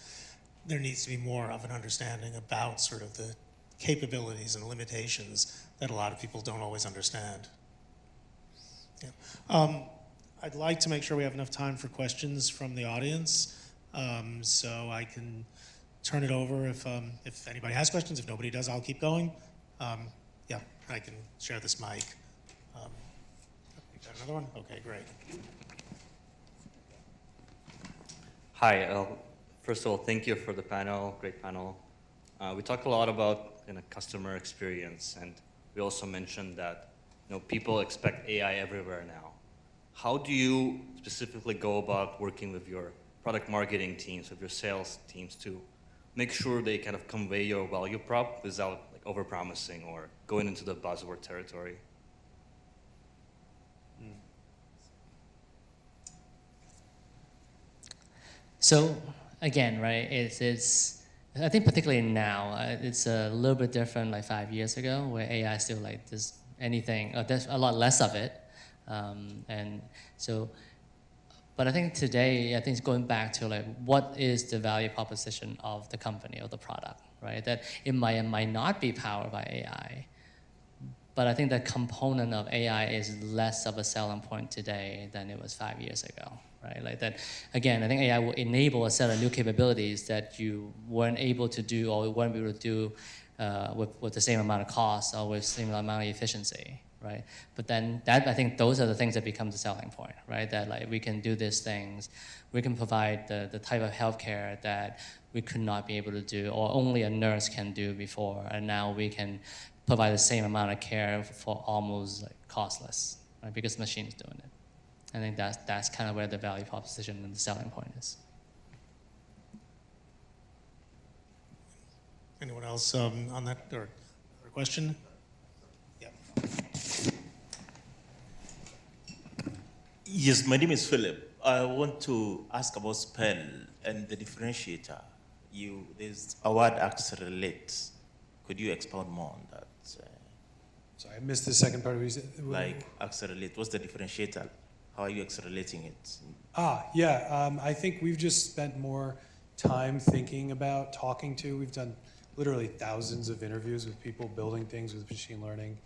there needs to be more of an understanding about sort of the capabilities and limitations that a lot of people don't always understand. Yeah. I'd like to make sure we have enough time for questions from the audience, so I can turn it over if anybody has questions. If nobody does, I'll keep going. Yeah, I can share this mic. You got another one? Okay, great. Hi. First of all, thank you for the panel. Great panel. We talked a lot about customer experience, and we also mentioned that people expect AI everywhere now. How do you specifically go about working with your product marketing teams, with your sales teams, to make sure they kind of convey your value prop without like over-promising or going into the buzzword territory? So again, right, it's I think particularly now, it's a little bit different like 5 years ago, where AI still like this anything, there's a lot less of it. And so, but I think today, I think it's going back to like, what is the value proposition of the company or the product, right? That it might not be powered by AI, but I think the component of AI is less of a selling point today than it was 5 years ago, right? Like that, again, I think AI will enable a set of new capabilities that you weren't able to do or weren't able to do with the same amount of cost or with the same amount of efficiency, right? But then I think those are the things that become the selling point, right? That like we can do these things, we can provide the type of healthcare that we could not be able to do or only a nurse can do before, and now we can provide the same amount of care for almost like costless, right? Because the machine is doing it. I think that's kind of where the value proposition and the selling point is. Anyone else on that or a question? Yeah. Yes, my name is Philip. I want to ask about spell and the differentiator. There's a word accelerate. Could you expound more on that? Sorry, I missed the second part of it. Like accelerate, what's the differentiator? How are you accelerating it? I think we've just spent more time thinking about we've done literally thousands of interviews with people building things with machine learning,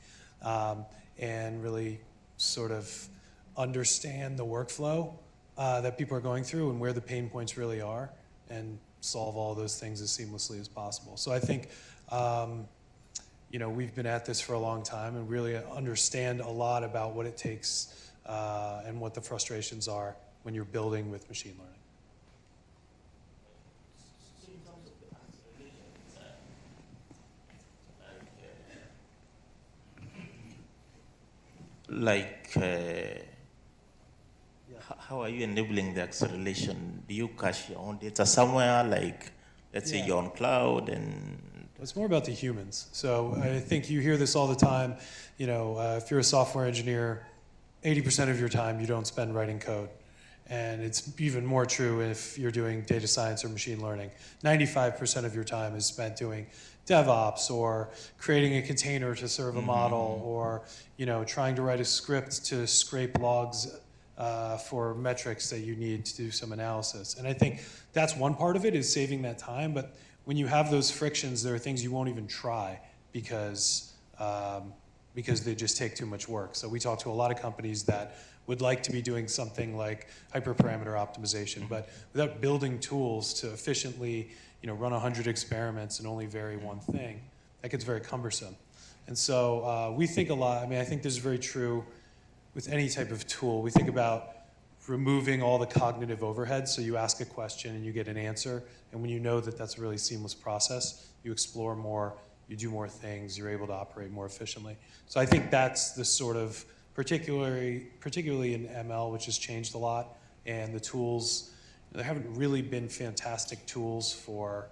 and really sort of understand the workflow that people are going through and where the pain points really are, and solve all those things as seamlessly as possible. So I think we've been at this for a long time and really understand a lot about what it takes and what the frustrations are when you're building with machine learning. How are you enabling the acceleration? Do you cache your own data somewhere, like let's say you're on cloud and... It's more about the humans. So I think you hear this all the time, if you're a software engineer, 80% of your time you don't spend writing code. And it's even more true if you're doing data science or machine learning. 95% of your time is spent doing DevOps or creating a container to serve a model, or trying to write a script to scrape logs for metrics that you need to do some analysis. And I think that's one part of it, is saving that time. But when you have those frictions, there are things you won't even try because they just take too much work. So we talk to a lot of companies that would like to be doing something like hyperparameter optimization, but without building tools to efficiently run 100 experiments and only vary one thing, that gets very cumbersome. And so we think a lot, I mean, I think this is very true with any type of tool. We think about removing all the cognitive overhead. So you ask a question and you get an answer. And when you know that that's a really seamless process, you explore more, you do more things, you're able to operate more efficiently. So I think that's the sort of, particularly in ML, which has changed a lot, and the tools, there haven't really been fantastic tools for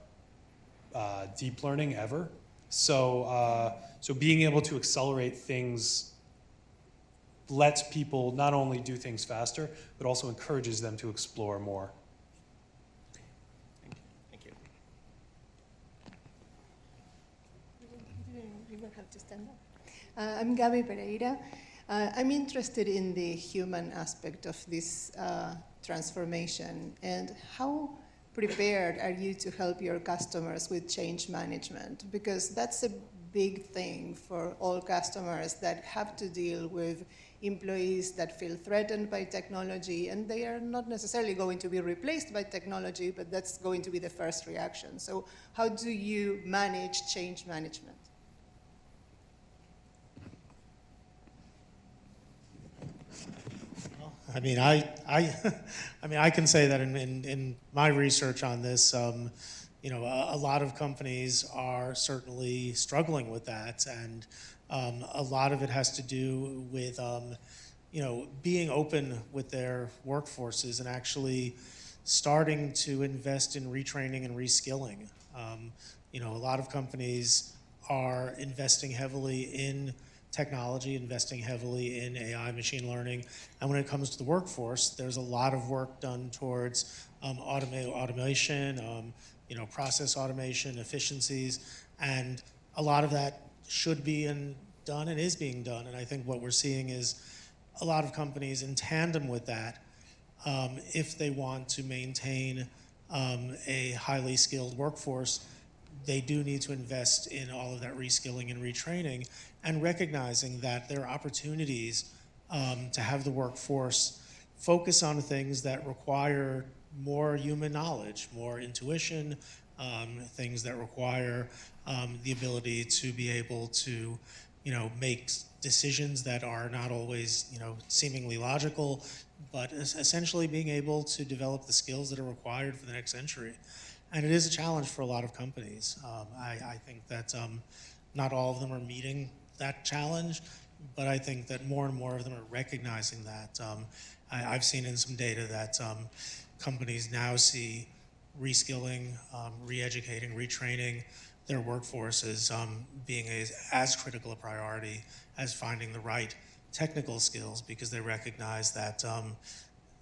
deep learning ever. So, so being able to accelerate things lets people not only do things faster, but also encourages them to explore more. Thank you. You don't have to stand up. I'm Gabi Pereira. I'm interested in the human aspect of this transformation, and how prepared are you to help your customers with change management? Because that's a big thing for all customers that have to deal with employees that feel threatened by technology, and they are not necessarily going to be replaced by technology, but that's going to be the first reaction. So how do you manage change management? I mean, I can say that in my research on this, you know, a lot of companies are certainly struggling with that, and a lot of it has to do with, you know, being open with their workforces and actually starting to invest in retraining and reskilling. You know, a lot of companies are investing heavily in technology, investing heavily in AI, machine learning, and when it comes to the workforce, there's a lot of work done towards automation, you know, process automation, efficiencies, and a lot of that should be done and is being done. And I think what we're seeing is a lot of companies in tandem with that, if they want to maintain a highly skilled workforce, they do need to invest in all of that reskilling and retraining, and recognizing that there are opportunities to have the workforce focus on things that require more human knowledge, more intuition, things that require the ability to be able to, you know, make decisions that are not always, you know, seemingly logical, but essentially being able to develop the skills that are required for the next century. And it is a challenge for a lot of companies. I think that not all of them are meeting that challenge, but I think that more and more of them are recognizing that. I've seen in some data that companies now see reskilling, re-educating, retraining their workforce as being as critical a priority as finding the right technical skills, because they recognize that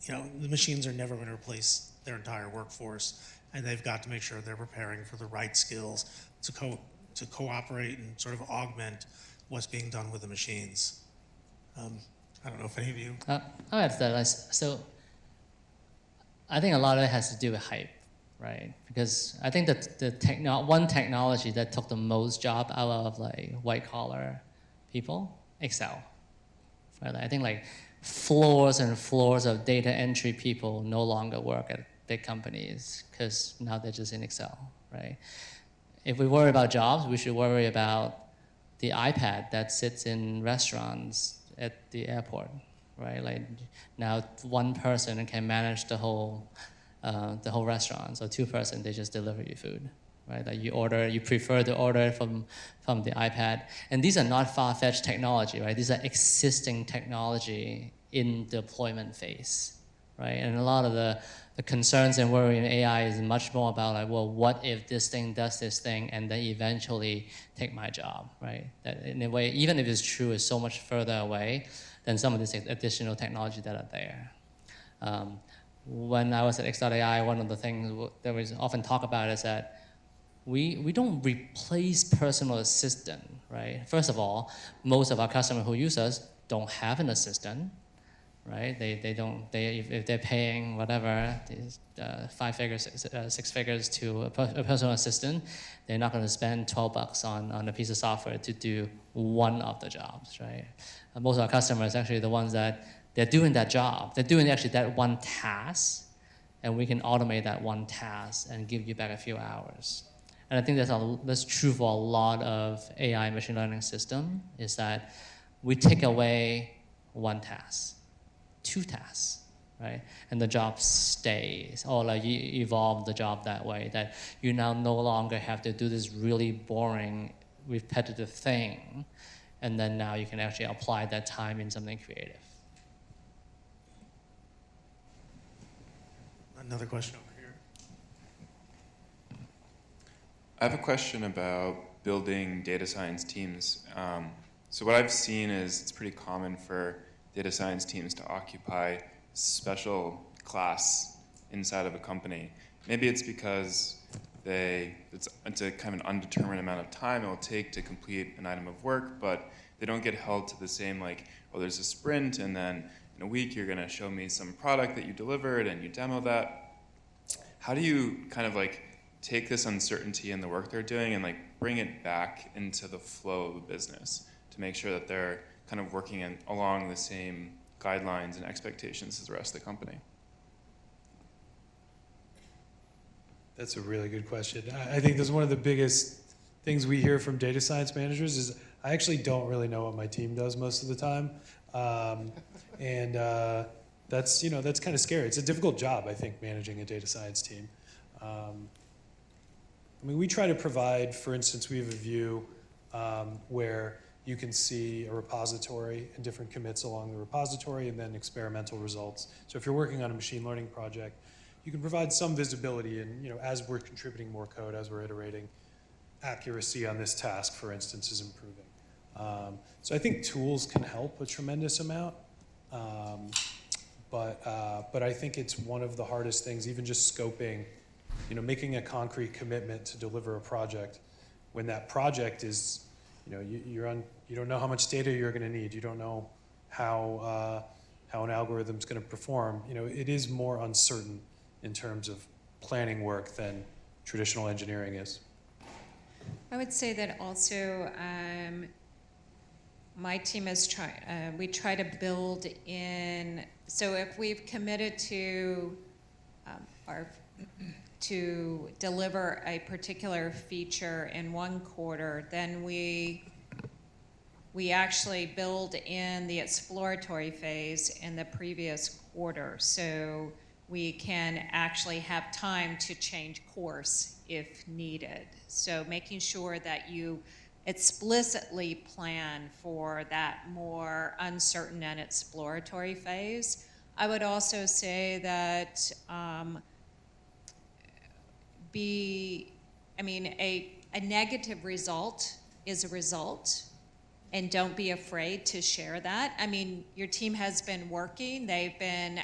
you know, the machines are never going to replace their entire workforce, and they've got to make sure they're preparing for the right skills to cooperate and sort of augment what's being done with the machines. I don't know if any of you. I'll add to that. So I think a lot of it has to do with hype, right? Because I think that the one technology that took the most job out of like white collar people, Excel. Right? I think like floors and floors of data entry people no longer work at big companies because now they're just in Excel, right? If we worry about jobs, we should worry about the iPad that sits in restaurants at the airport, right? Like now one person can manage the whole restaurant. So two person, they just deliver you food, right? Like you prefer to order from the iPad. And these are not far-fetched technology, right? These are existing technology in deployment phase, right? And a lot of the concerns and worry in AI is much more about like, well, what if this thing does this thing and then eventually take my job, right? That in a way, even if it's true, is so much further away than some of these additional technology that are there. When I was at X.AI, one of the things that we often talk about is that we don't replace personal assistant, right? First of all, most of our customers who use us don't have an assistant, right? If they're paying whatever, 5 figures, 6 figures to a personal assistant, they're not going to spend $12 on a piece of software to do one of the jobs, right? Most of our customers, actually the ones that they're doing that job, they're doing actually that one task, and we can automate that one task and give you back a few hours. And I think that's true for a lot of AI machine learning system, is that we take away one task, two tasks, right? And the job stays, or like you evolve the job that way, that you now no longer have to do this really boring, repetitive thing, and then now you can actually apply that time in something creative. Another question over here. I have a question about building data science teams. So what I've seen is it's pretty common for data science teams to occupy special class inside of a company. Maybe it's because it's a kind of an undetermined amount of time it will take to complete an item of work, but they don't get held to the same, like, oh, there's a sprint, and then in a week you're going to show me some product that you delivered and you demo that. How do you kind of like take this uncertainty in the work they're doing and like bring it back into the flow of the business to make sure that they're kind of working along the same guidelines and expectations as the rest of the company? That's a really good question. I think that's one of the biggest things we hear from data science managers is I actually don't really know what my team does most of the time. That's kind of scary. It's a difficult job, I think, managing a data science team. I mean, we try to provide, for instance, we have a view where you can see a repository and different commits along the repository and then experimental results. So if you're working on a machine learning project, you can provide some visibility, and as we're contributing more code, as we're iterating, accuracy on this task, for instance, is improving. So I think tools can help a tremendous amount, but I think it's one of the hardest things, even just scoping, making a concrete commitment to deliver a project when that project is, you don't know how much data you're going to need. You don't know how an algorithm's going to perform. It is more uncertain in terms of planning work than traditional engineering is. I would say that also my team is we try to build in, so if we've committed to to deliver a particular feature in one quarter, then we actually build in the exploratory phase in the previous quarter. So we can actually have time to change course if needed. So making sure that you explicitly plan for that more uncertain and exploratory phase. I would also say that a negative result is a result, and don't be afraid to share that. I mean, your team has been working, they've been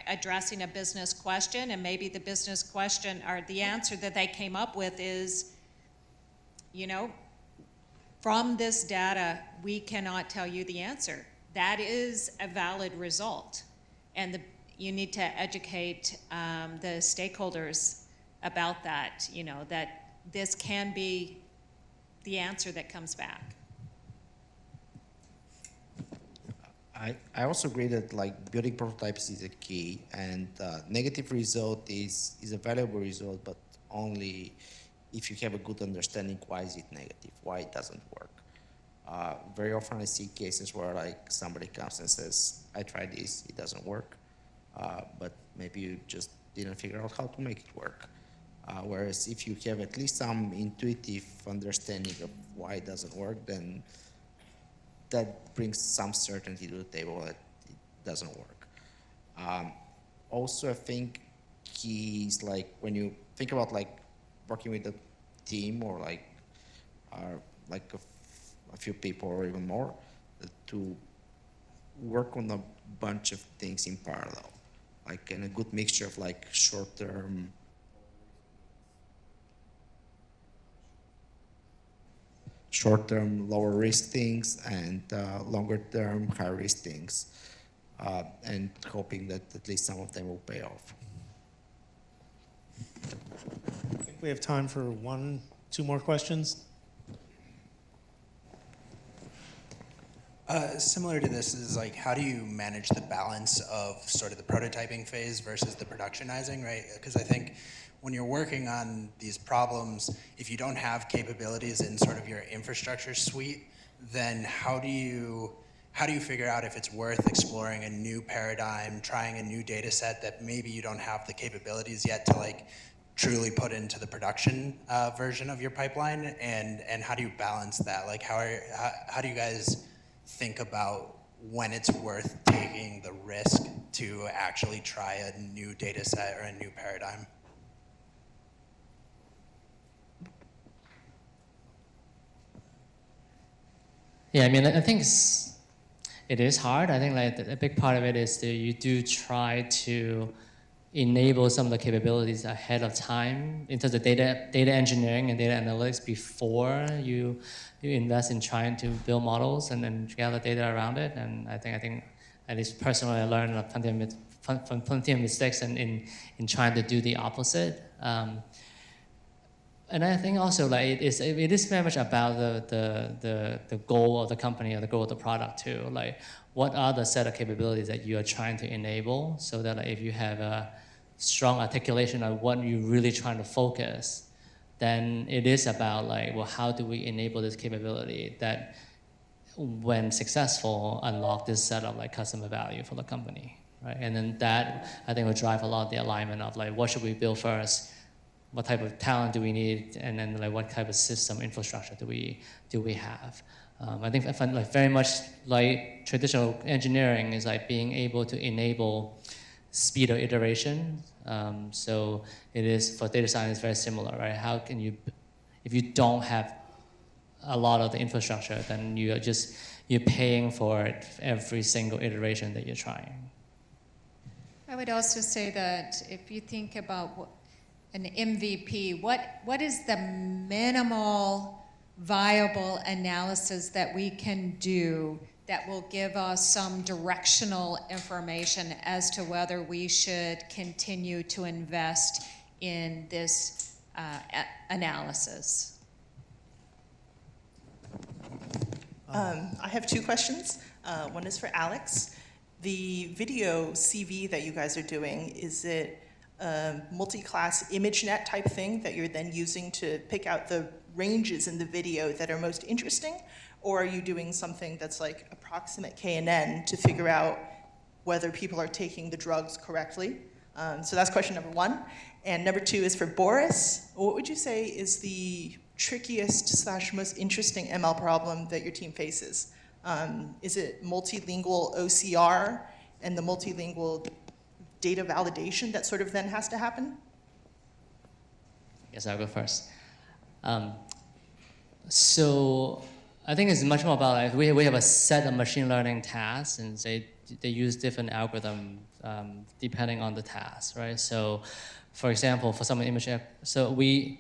addressing a business question, and maybe the business question or the answer that they came up with is, from this data, we cannot tell you the answer. That is a valid result. And you need to educate the stakeholders about that, that this can be the answer that comes back. I also agree that building prototypes is a key, and negative result is a valuable result, but only if you have a good understanding why is it negative, why it doesn't work. Very often I see cases where somebody comes and says, I tried this, it doesn't work, but maybe you just didn't figure out how to make it work. Whereas if you have at least some intuitive understanding of why it doesn't work, then that brings some certainty to the table that it doesn't work. Also, I think key is when you think about working with a team or a few people or even more, to work on a bunch of things in parallel, in a good mixture of short-term lower risk things and longer-term high risk things, and hoping that at least some of them will pay off. I think we have time for two more questions. Similar to this is like, how do you manage the balance of sort of the prototyping phase versus the productionizing, right? Because I think when you're working on these problems, if you don't have capabilities in sort of your infrastructure suite, then how do you figure out if it's worth exploring a new paradigm, trying a new data set that maybe you don't have the capabilities yet to like truly put into the production version of your pipeline, and how do you balance that? Like how do you guys think about when it's worth taking the risk to actually try a new data set or a new paradigm? Yeah, I mean, I think it is hard. I think like a big part of it is that you do try to enable some of the capabilities ahead of time in terms of data engineering and data analytics before you invest in trying to build models and then gather data around it. And I think at least personally, I learned plenty of mistakes in trying to do the opposite. And I think also like it is very much about the goal of the company or the goal of the product too. Like what are the set of capabilities that you are trying to enable, so that like, if you have a strong articulation of what you're really trying to focus, then it is about like, well, how do we enable this capability that when successful unlock this set of like customer value for the company, right? And then that I think will drive a lot of the alignment of like, what should we build first? What type of talent do we need, and then like what type of system infrastructure do we have? I think like very much like traditional engineering is like being able to enable speed of iteration. So it is for data science very similar, right? How can you, if you don't have a lot of the infrastructure, then you're paying for it every single iteration that you're trying. I would also say that if you think about an MVP, what is the minimal viable analysis that we can do that will give us some directional information as to whether we should continue to invest in this analysis? I have two questions. One is for Alex. The video CV that you guys are doing, is it a multi-class ImageNet type thing that you're then using to pick out the ranges in the video that are most interesting? Or are you doing something that's like approximate KNN to figure out whether people are taking the drugs correctly? So that's question number one. And number two is for Boris. What would you say is the trickiest / most interesting ML problem that your team faces? Is it multilingual OCR and the multilingual data validation that sort of then has to happen? Yes, I'll go first. So I think it's much more about like we have a set of machine learning tasks, and they use different algorithms depending on the task, right? So, for example, for some image, so we're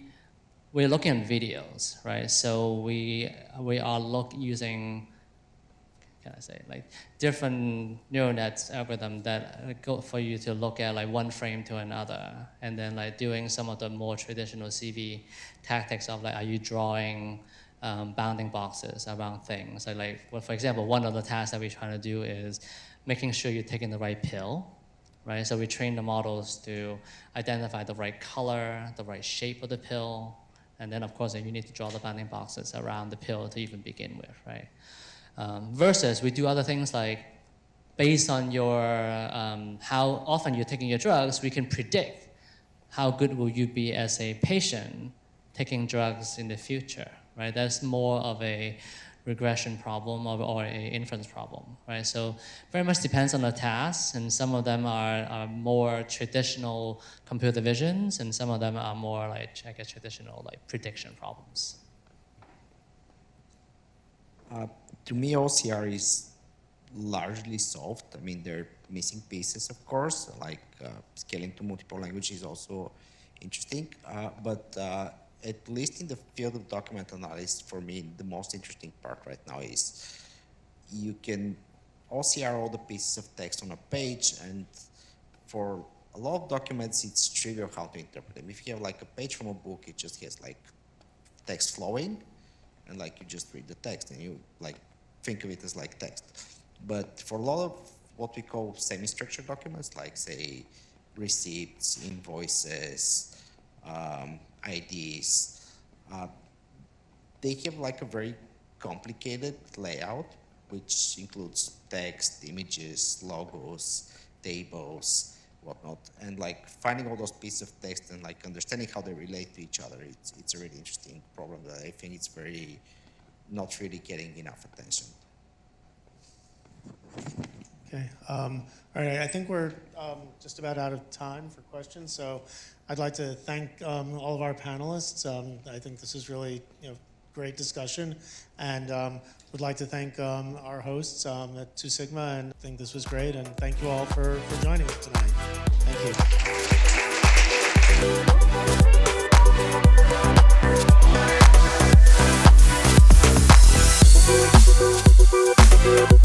looking at videos, right? So we are using, can I say, like different neural nets algorithm that go for you to look at like one frame to another, and then like doing some of the more traditional CV tactics of like, are you drawing bounding boxes around things? So like, well, for example, one of the tasks that we're trying to do is making sure you're taking the right pill, right? So we train the models to identify the right color, the right shape of the pill, and then of course you need to draw the bounding boxes around the pill to even begin with, right? Versus we do other things like, based on your how often you're taking your drugs, we can predict how good will you be as a patient taking drugs in the future, right? That's more of a regression problem or an inference problem, right? So very much depends on the tasks, and some of them are more traditional computer visions, and some of them are more like, I guess, traditional like prediction problems. To me, OCR is largely solved. I mean, there are missing pieces, of course, like scaling to multiple languages is also interesting. But at least in the field of document analysis, for me, the most interesting part right now is you can OCR all the pieces of text on a page, and for a lot of documents, it's trivial how to interpret them. If you have like a page from a book, it just has like text flowing, and like you just read the text, and you like think of it as like text. But for a lot of what we call semi-structured documents, like say receipts, invoices, IDs, they have like a very complicated layout, which includes text, images, logos, tables, whatnot, and like finding all those pieces of text and like understanding how they relate to each other. It's a really interesting problem that I think it's very not really getting enough attention. Okay. All right. I think we're just about out of time for questions. So I'd like to thank all of our panelists. I think this is really great discussion, and would like to thank our hosts at 2 Sigma, and I think this was great. And thank you all for joining us tonight. Thank you.